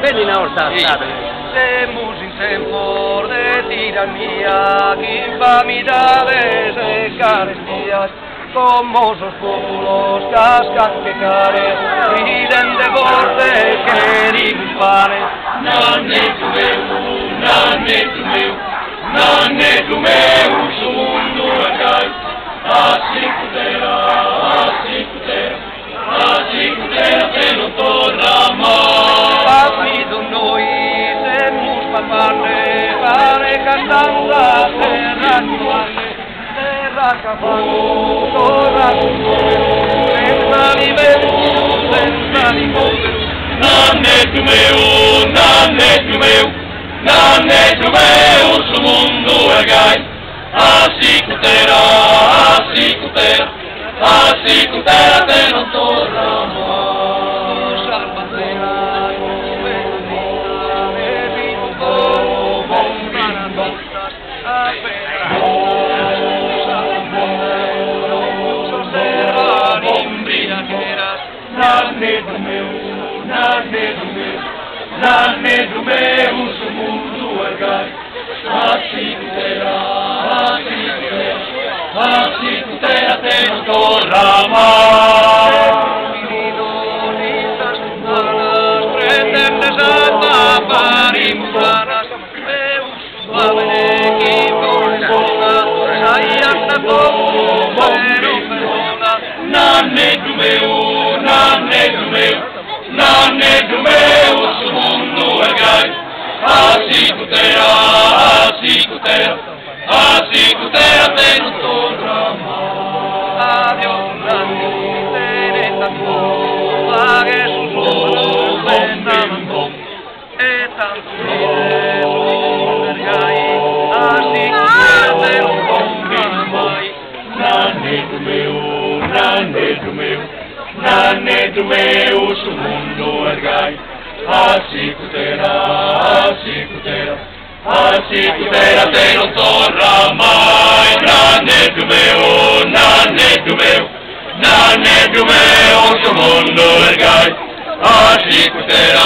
Vedi una volta Siamo in tempo di tirannia, che infamidades e carestías, como sos pueblos cascan que cares, piden de bordes que panes. Nanne tu meu, su mundo acai, así cutera, te non torna mai. Papido noi, semus palparne, pare castanza, terra cavalo, torra senza livero, Nanne tu meu, su mundo acai, así cutera, te non torna mai. Nanne do meu, su mundo argai, así cutera, te non torna mai. Nanne do meu, su mundo argai, así cutera, te non torna mai. Adiós, nanne, tereta tu, pague sus ojos, vendaban e tanto vergai, así cutera, te non torna mai. Nanne do meu, su mundo argai, así cutera, te non torna mai. Nanne do meu, su mundo argai, así cutera,